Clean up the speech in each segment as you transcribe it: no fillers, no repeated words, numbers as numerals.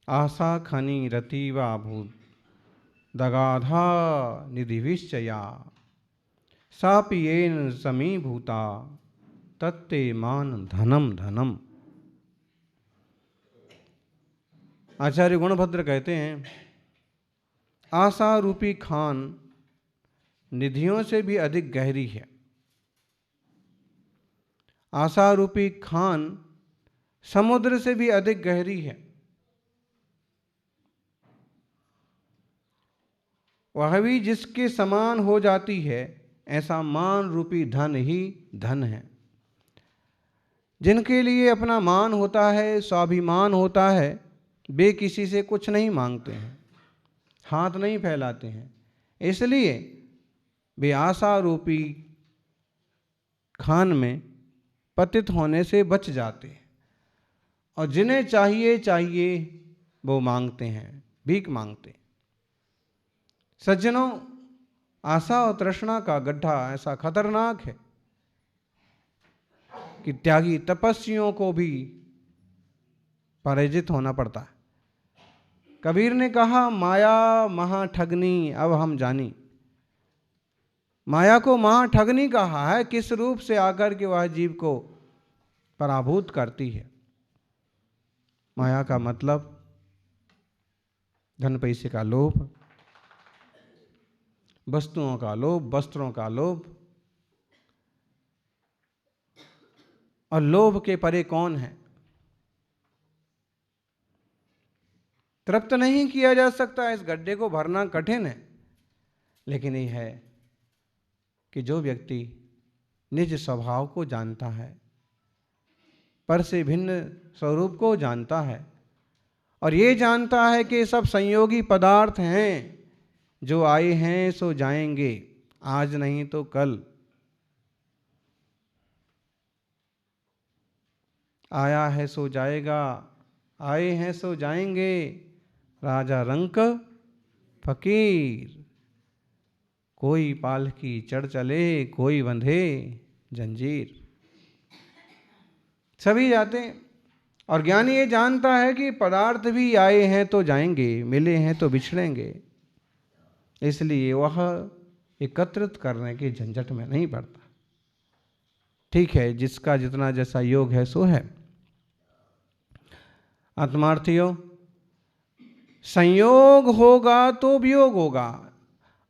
आशा खनि रतिवा भूत दगाधा निधिविश्चया सापियेन समीभूता तत्ते मान धनम धनम। आचार्य गुणभद्र कहते हैं, आशा रूपी खान निधियों से भी अधिक गहरी है। आशा रूपी खान समुद्र से भी अधिक गहरी है। वह भी जिसके समान हो जाती है, ऐसा मान रूपी धन ही धन है। जिनके लिए अपना मान होता है, स्वाभिमान होता है, वे किसी से कुछ नहीं मांगते हैं, हाथ नहीं फैलाते हैं। इसलिए वे आशा रूपी खान में पतित होने से बच जाते हैं। और जिन्हें चाहिए चाहिए वो मांगते हैं, भीख मांगते हैं। सज्जनों, आशा और तृष्णा का गड्ढा ऐसा खतरनाक है कि त्यागी तपस्वियों को भी पराजित होना पड़ता है। कबीर ने कहा, माया महा ठगनी अब हम जानी। माया को महा ठगनी कहा है, किस रूप से आकर के वह जीव को पराभूत करती है। माया का मतलब धन पैसे का लोभ, वस्तुओं का लोभ, वस्त्रों का लोभ। और लोभ के परे कौन है? तृप्त नहीं किया जा सकता, इस गड्ढे को भरना कठिन है। लेकिन यह है कि जो व्यक्ति निज स्वभाव को जानता है, पर से भिन्न स्वरूप को जानता है, और ये जानता है कि सब संयोगी पदार्थ हैं, जो आए हैं सो जाएंगे, आज नहीं तो कल। आया है सो जाएगा, आए हैं सो जाएंगे, राजा रंक फकीर। कोई पालकी चढ़ चले, कोई बंधे जंजीर। सभी जाते हैं। और ज्ञानी ये जानता है कि पदार्थ भी आए हैं तो जाएंगे, मिले हैं तो बिछड़ेंगे। इसलिए वह एकत्रित करने के झंझट में नहीं पड़ता। ठीक है, जिसका जितना जैसा योग है सो है। आत्मार्थियों, संयोग होगा तो वियोग होगा।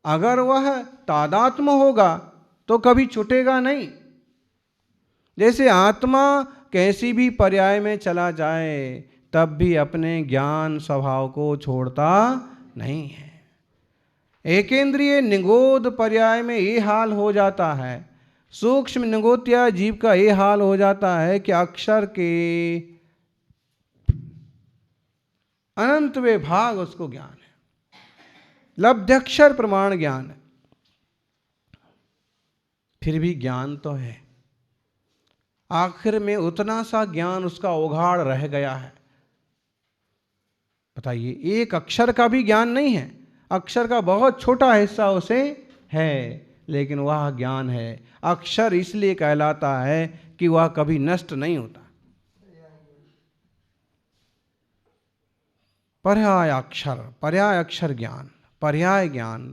अगर वह तादात्म्य होगा तो कभी छूटेगा नहीं। जैसे आत्मा कैसी भी पर्याय में चला जाए, तब भी अपने ज्ञान स्वभाव को छोड़ता नहीं है। एकेंद्रिय निगोद पर्याय में ये हाल हो जाता है, सूक्ष्म निगोत्या जीव का ये हाल हो जाता है कि अक्षर के अनंतवे भाग उसको ज्ञान है, लब्ध्यक्षर प्रमाण ज्ञान है। फिर भी ज्ञान तो है, आखिर में उतना सा ज्ञान उसका उघाड़ रह गया है। बताइए, एक अक्षर का भी ज्ञान नहीं है, अक्षर का बहुत छोटा हिस्सा उसे है, लेकिन वह ज्ञान है। अक्षर इसलिए कहलाता है कि वह कभी नष्ट नहीं होता। पर्याय अक्षर, पर्याय अक्षर ज्ञान, पर्याय ज्ञान,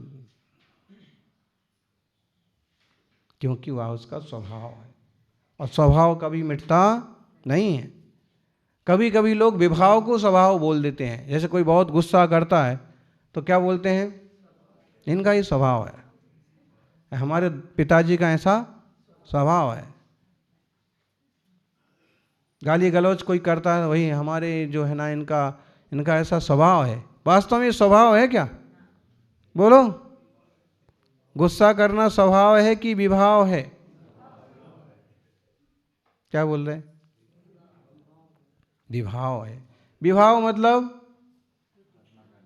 क्योंकि वह उसका स्वभाव है, और स्वभाव कभी मिटता नहीं है। कभी कभी लोग विभाव को स्वभाव बोल देते हैं। जैसे कोई बहुत गुस्सा करता है तो क्या बोलते हैं, इनका ही स्वभाव है, हमारे पिताजी का ऐसा स्वभाव है। गाली गलौज कोई करता है, वही हमारे जो है ना, इनका ऐसा स्वभाव है। वास्तव में स्वभाव है क्या? बोलो, गुस्सा करना स्वभाव है कि विभाव है? क्या बोल रहे हैं? विभाव है। विभाव मतलब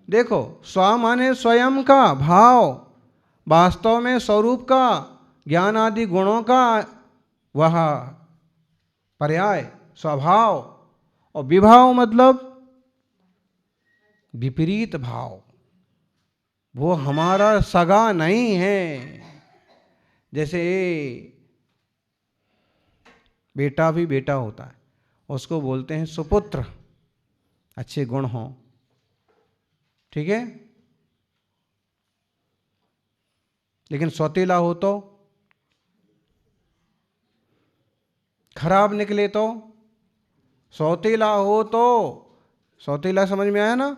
देखो, स्व माने स्वयं का भाव, वास्तव में स्वरूप का, ज्ञान आदि गुणों का वह पर्याय स्वभाव। और विभाव मतलब विपरीत भाव, वो हमारा सगा नहीं है। जैसे बेटा भी बेटा होता है, उसको बोलते हैं सुपुत्र, अच्छे गुण हों, ठीक है। लेकिन सौतेला हो तो, खराब निकले तो, सौतेला हो तो, सौतेला समझ में आया ना,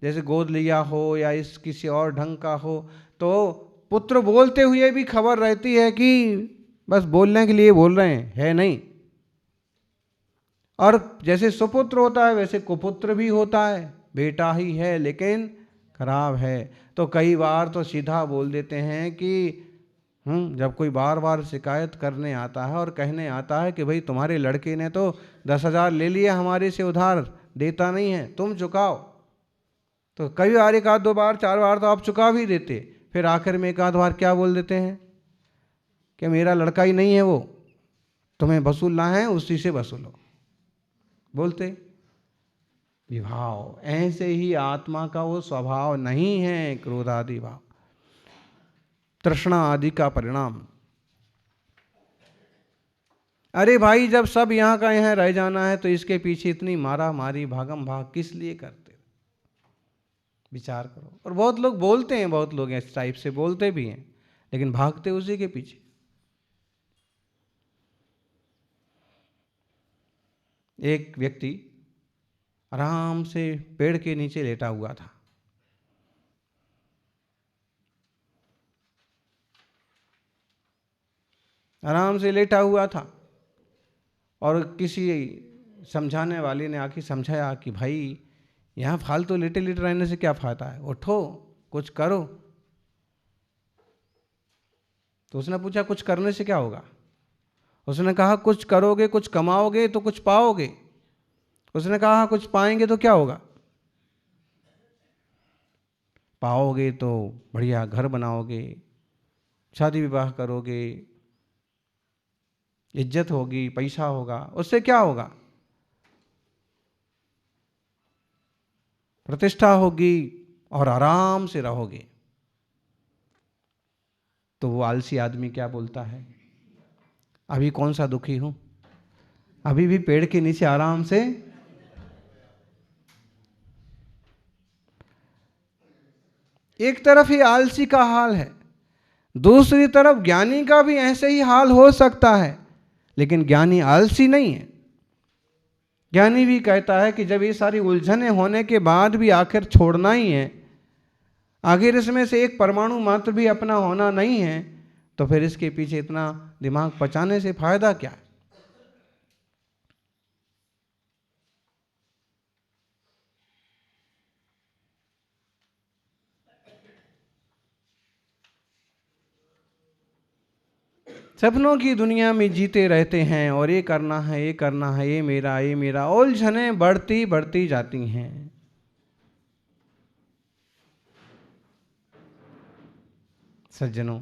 जैसे गोद लिया हो या इस किसी और ढंग का हो, तो पुत्र बोलते हुए भी खबर रहती है कि बस बोलने के लिए बोल रहे हैं, है नहीं। और जैसे सुपुत्र होता है वैसे कुपुत्र भी होता है, बेटा ही है लेकिन खराब है। तो कई बार तो सीधा बोल देते हैं कि जब कोई बार बार शिकायत करने आता है और कहने आता है कि भाई तुम्हारे लड़के ने तो 10,000 ले लिया हमारे से उधार, देता नहीं है, तुम चुकाओ। तो कई बार, एक आध दो बार चार बार तो आप चुका भी देते, फिर आखिर में एक आध बार क्या बोल देते हैं कि मेरा लड़का ही नहीं है वो, तुम्हें वसूलना है उसी से वसूलो, बोलते। विभाव, ऐसे ही आत्मा का वो स्वभाव नहीं है, क्रोध आदि भाव, तृष्णा आदि का परिणाम। अरे भाई, जब सब यहाँ का यहाँ रह जाना है तो इसके पीछे इतनी मारा मारी भागम भाग किस लिए करते? विचार करो। और बहुत लोग बोलते हैं, बहुत लोग इस टाइप से बोलते भी हैं, लेकिन भागते उसी के पीछे। एक व्यक्ति आराम से पेड़ के नीचे लेटा हुआ था। आराम से लेटा हुआ था और किसी समझाने वाले ने आके समझाया कि भाई यहाँ फालतू लेटे लेटे रहने से क्या फायदा है, उठो कुछ करो। तो उसने पूछा कुछ करने से क्या होगा? उसने कहा कुछ करोगे, कुछ कमाओगे तो कुछ पाओगे। उसने कहा कुछ पाएंगे तो क्या होगा? पाओगे तो बढ़िया घर बनाओगे, शादी विवाह करोगे, इज्जत होगी, पैसा होगा। उससे क्या होगा? प्रतिष्ठा होगी और आराम से रहोगे। तो वो आलसी आदमी क्या बोलता है, अभी कौन सा दुखी हूं, अभी भी पेड़ के नीचे आराम से। एक तरफ ही आलसी का हाल है, दूसरी तरफ ज्ञानी का भी ऐसे ही हाल हो सकता है, लेकिन ज्ञानी आलसी नहीं है। ज्ञानी भी कहता है कि जब ये सारी उलझने होने के बाद भी आखिर छोड़ना ही है, आखिर इसमें से एक परमाणु मात्र भी अपना होना नहीं है, तो फिर इसके पीछे इतना दिमाग पचाने से फायदा क्या है? सपनों की दुनिया में जीते रहते हैं और ये करना है, ये करना है, ये मेरा, ये मेरा, उलझने बढ़ती बढ़ती जाती हैं। सज्जनों,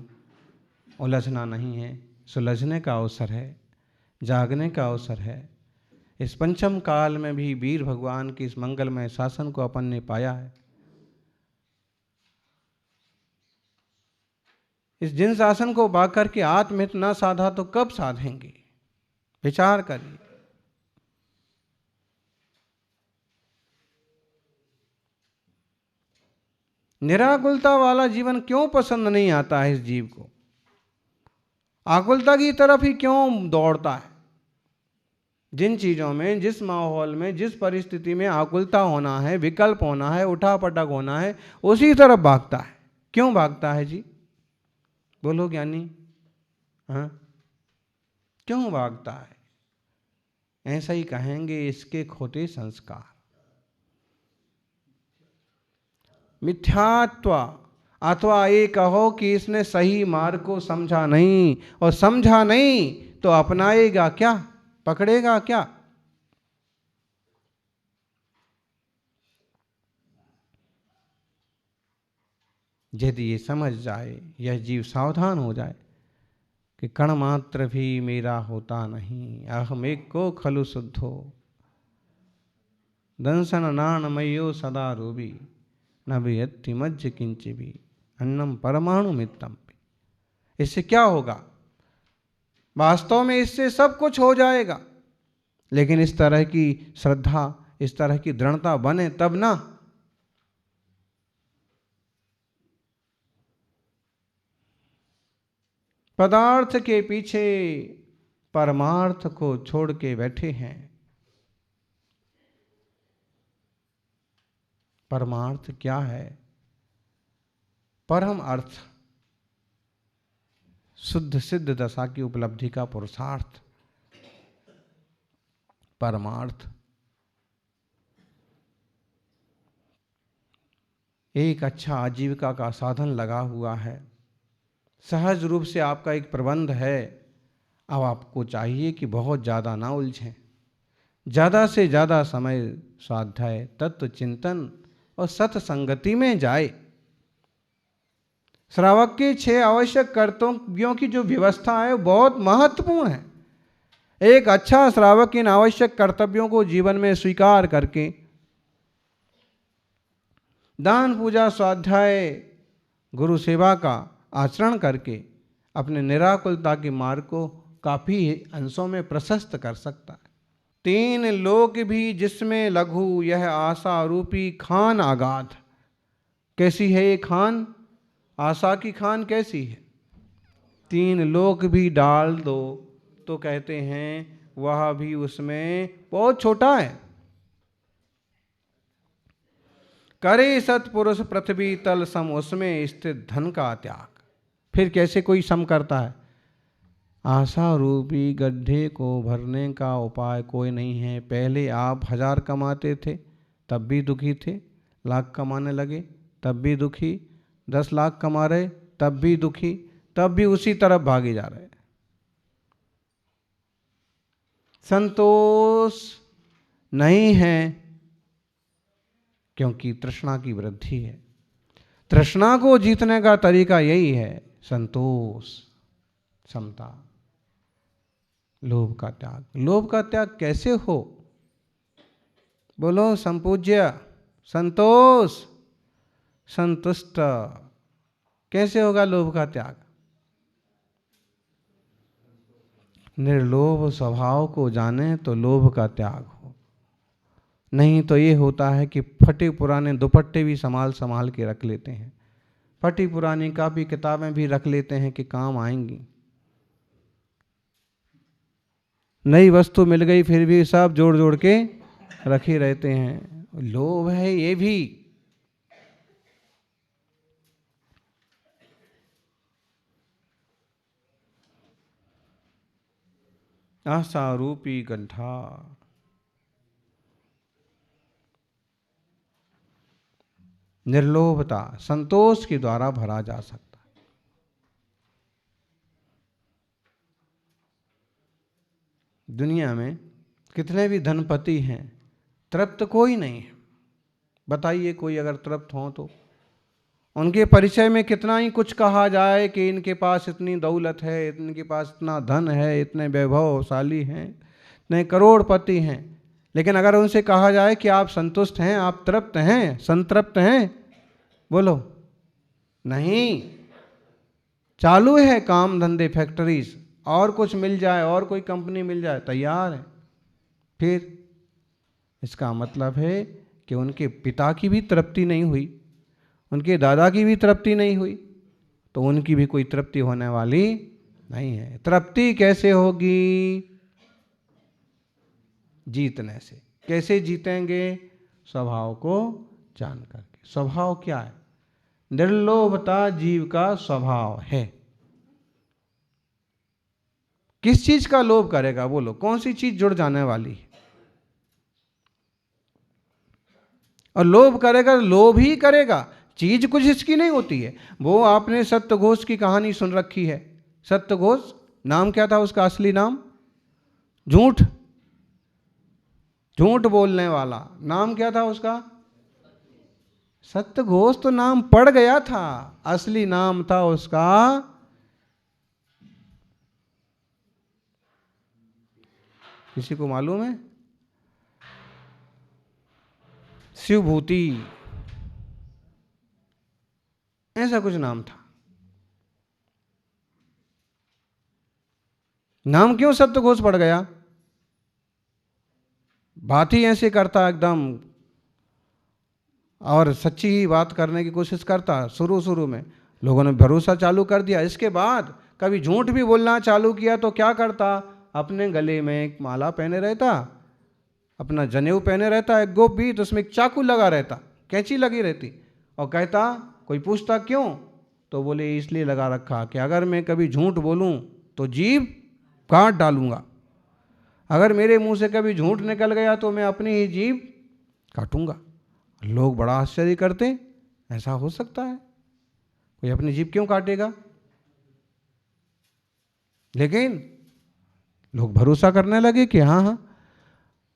उलझना नहीं है, सुलझने का अवसर है, जागने का अवसर है। इस पंचम काल में भी वीर भगवान के इस मंगलमय शासन को अपन ने पाया है। इस जिन शासन को पाकर के आत्महित न साधा तो कब साधेंगे? विचार करिए। निराकुलता वाला जीवन क्यों पसंद नहीं आता है इस जीव को? आकुलता की तरफ ही क्यों दौड़ता है? जिन चीजों में, जिस माहौल में, जिस परिस्थिति में आकुलता होना है, विकल्प होना है, उठापटक होना है, उसी तरफ भागता है। क्यों भागता है जी? बोलो ज्ञानी, हाँ, क्यों भागता है? ऐसा ही कहेंगे, इसके खोटे संस्कार, मिथ्यात्व, अथवा ये कहो कि इसने सही मार्ग को समझा नहीं, और समझा नहीं तो अपनाएगा क्या, पकड़ेगा क्या? यदि ये समझ जाए, यह जीव सावधान हो जाए कि कण मात्र भी मेरा होता नहीं, अहम एक को खलु शुद्धो, दंसन नाणमयो सदा रूबी, न वियत्ति मज्ज किंच भी अन्नम परमाणु मित्तम। इससे क्या होगा? वास्तव में इससे सब कुछ हो जाएगा, लेकिन इस तरह की श्रद्धा, इस तरह की दृढ़ता बने तब ना। पदार्थ के पीछे परमार्थ को छोड़ के बैठे हैं। परमार्थ क्या है? परम अर्थ, शुद्ध सिद्ध दशा की उपलब्धि का पुरुषार्थ, परमार्थ। एक अच्छा आजीविका का साधन लगा हुआ है, सहज रूप से आपका एक प्रबंध है। अब आपको चाहिए कि बहुत ज़्यादा ना उलझें, ज़्यादा से ज़्यादा समय स्वाध्याय, तत्व चिंतन और सत्संगति में जाए। श्रावक के 6 आवश्यक कर्तव्यों की जो व्यवस्था है बहुत महत्वपूर्ण है। एक अच्छा श्रावक इन आवश्यक कर्तव्यों को जीवन में स्वीकार करके दान, पूजा, स्वाध्याय, गुरु सेवा का आचरण करके अपने निराकुलता के मार्ग को काफी अंशों में प्रशस्त कर सकता है। 3 लोक भी जिसमें लघु, यह आशा रूपी खान आगाध। कैसी है ये खान? आशा की खान कैसी है? 3 लोक भी डाल दो तो कहते हैं वह भी उसमें बहुत छोटा है। करे सत्पुरुष पृथ्वी तल सम, उसमें स्थित धन का त्याग। फिर कैसे कोई सम करता है? आशा रूपी गड्ढे को भरने का उपाय कोई नहीं है। पहले आप 1000 कमाते थे तब भी दुखी थे, लाख कमाने लगे तब भी दुखी, 10 लाख कमा रहे तब भी दुखी, तब भी उसी तरफ भागे जा रहे। संतोष नहीं है क्योंकि तृष्णा की वृद्धि है। तृष्णा को जीतने का तरीका यही है, संतोष, समता, लोभ का त्याग। लोभ का त्याग कैसे हो? बोलो संपूज्य, संतोष, संतुष्ट। कैसे होगा लोभ का त्याग? निर्लोभ स्वभाव को जाने तो लोभ का त्याग हो। नहीं तो ये होता है कि फटे पुराने दुपट्टे भी संभाल संभाल के रख लेते हैं, फटी पुरानी कापी किताबें भी रख लेते हैं कि काम आएंगी। नई वस्तु मिल गई फिर भी सब जोड़ जोड़ के रखे रहते हैं। लोभ है ये भी। आशा रूपी गड्ढा, निर्लोभता, संतोष के द्वारा भरा जा सकता है। दुनिया में कितने भी धनपति हैं, तृप्त कोई नहीं है। बताइए कोई अगर तृप्त हो तो? उनके परिचय में कितना ही कुछ कहा जाए कि इनके पास इतनी दौलत है, इनके पास इतना धन है, इतने वैभवशाली हैं, इतने करोड़पति हैं, लेकिन अगर उनसे कहा जाए कि आप संतुष्ट हैं, आप तृप्त हैं, संतृप्त हैं, बोलो नहीं। चालू है काम धंधे, फैक्ट्रीज, और कुछ मिल जाए, और कोई कंपनी मिल जाए, तैयार है। फिर इसका मतलब है कि उनके पिता की भी तृप्ति नहीं हुई, उनके दादा की भी तृप्ति नहीं हुई, तो उनकी भी कोई तृप्ति होने वाली नहीं है। तृप्ति कैसे होगी? जीतने से। कैसे जीतेंगे? स्वभाव को जान करके। स्वभाव क्या है? निर्लोभता जीव का स्वभाव है। किस चीज का लोभ करेगा? बोलो कौन सी चीज जुड़ जाने वाली है? और लोभ करेगा, लोभ ही करेगा, चीज कुछ इसकी नहीं होती है। वो आपने सत्यघोष की कहानी सुन रखी है। सत्यघोष नाम क्या था उसका असली नाम? झूठ, झूठ बोलने वाला। नाम क्या था उसका? सत्यघोष तो नाम पड़ गया था, असली नाम था उसका किसी को मालूम है? शिवभूति, ऐसा कुछ नाम था। नाम क्यों सत्यघोष पड़ गया? बात ही ऐसे करता एकदम, और सच्ची ही बात करने की कोशिश करता। शुरू में लोगों ने भरोसा चालू कर दिया। इसके बाद कभी झूठ भी बोलना चालू किया तो क्या करता, अपने गले में एक माला पहने रहता, अपना जनेऊ पहने रहता, एक गोप भी, तो उसमें एक चाकू लगा रहता, कैंची लगी रहती, और कहता, कोई पूछता क्यों, तो बोले इसलिए लगा रखा कि अगर मैं कभी झूठ बोलूं तो जीभ काट डालूंगा, अगर मेरे मुंह से कभी झूठ निकल गया तो मैं अपनी ही जीभ काटूंगा। लोग बड़ा आश्चर्य करते, ऐसा हो सकता है, कोई अपनी जीभ क्यों काटेगा? लेकिन लोग भरोसा करने लगे कि हाँ।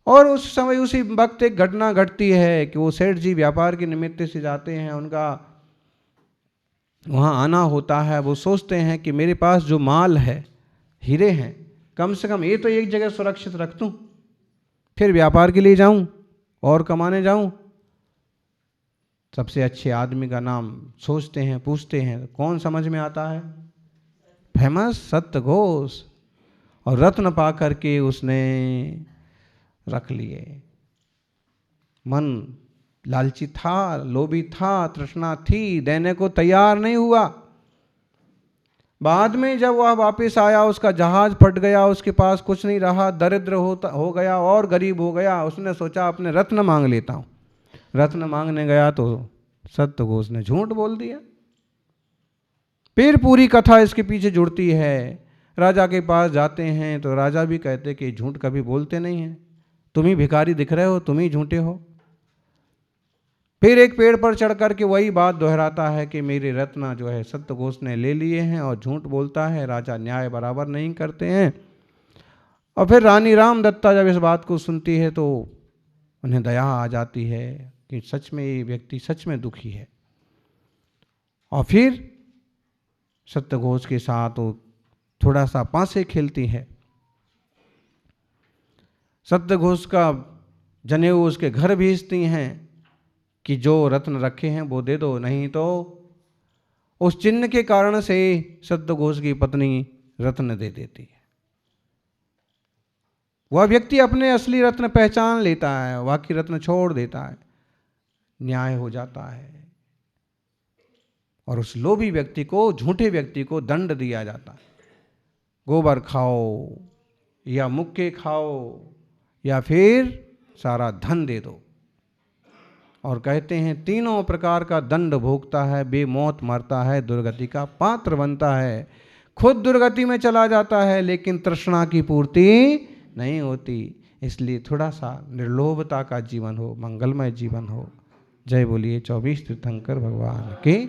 और उस समय उसी वक्त एक घटना घटती है कि वो सेठ जी व्यापार के निमित्त से जाते हैं, उनका वहाँ आना होता है। वो सोचते हैं कि मेरे पास जो माल है, हीरे हैं, कम से कम ये तो एक जगह सुरक्षित रख दूं, फिर व्यापार के लिए जाऊं और कमाने जाऊं। सबसे अच्छे आदमी का नाम सोचते हैं, पूछते हैं, कौन समझ में आता है? फेमस सत्यघोष। और रत्न पा करके उसने रख लिए। मन लालची था, लोभी था, तृष्णा थी, देने को तैयार नहीं हुआ। बाद में जब वह वापस आया, उसका जहाज फट गया, उसके पास कुछ नहीं रहा, दरिद्र हो गया और गरीब हो गया। उसने सोचा अपने रत्न मांग लेता हूँ। रत्न मांगने गया तो सत्यघोष ने झूठ बोल दिया। फिर पूरी कथा इसके पीछे जुड़ती है। राजा के पास जाते हैं तो राजा भी कहते कि झूठ कभी बोलते नहीं हैं, तुम ही भिखारी दिख रहे हो, तुम ही झूठे हो। फिर एक पेड़ पर चढ़ करके वही बात दोहराता है कि मेरे रत्न जो है सत्यघोष ने ले लिए हैं, और झूठ बोलता है। राजा न्याय बराबर नहीं करते हैं। और फिर रानी रामदत्ता जब इस बात को सुनती है तो उन्हें दया आ जाती है कि सच में ये व्यक्ति सच में दुखी है। और फिर सत्यघोष के साथ वो थोड़ा सा पासे खेलती है। सत्यघोष का जनेऊ उसके घर भेजती हैं कि जो रत्न रखे हैं वो दे दो, नहीं तो उस चिन्ह के कारण से सत्यघोष की पत्नी रत्न दे देती है। वह व्यक्ति अपने असली रत्न पहचान लेता है, बाकी रत्न छोड़ देता है, न्याय हो जाता है, और उस लोभी व्यक्ति को, झूठे व्यक्ति को दंड दिया जाता है। गोबर खाओ या मुक्के खाओ या फिर सारा धन दे दो। और कहते हैं तीनों प्रकार का दंड भोगता है, बेमौत मरता है, दुर्गति का पात्र बनता है। खुद दुर्गति में चला जाता है लेकिन तृष्णा की पूर्ति नहीं होती। इसलिए थोड़ा सा निर्लोभता का जीवन हो, मंगलमय जीवन हो। जय बोलिए 24 तीर्थंकर भगवान की।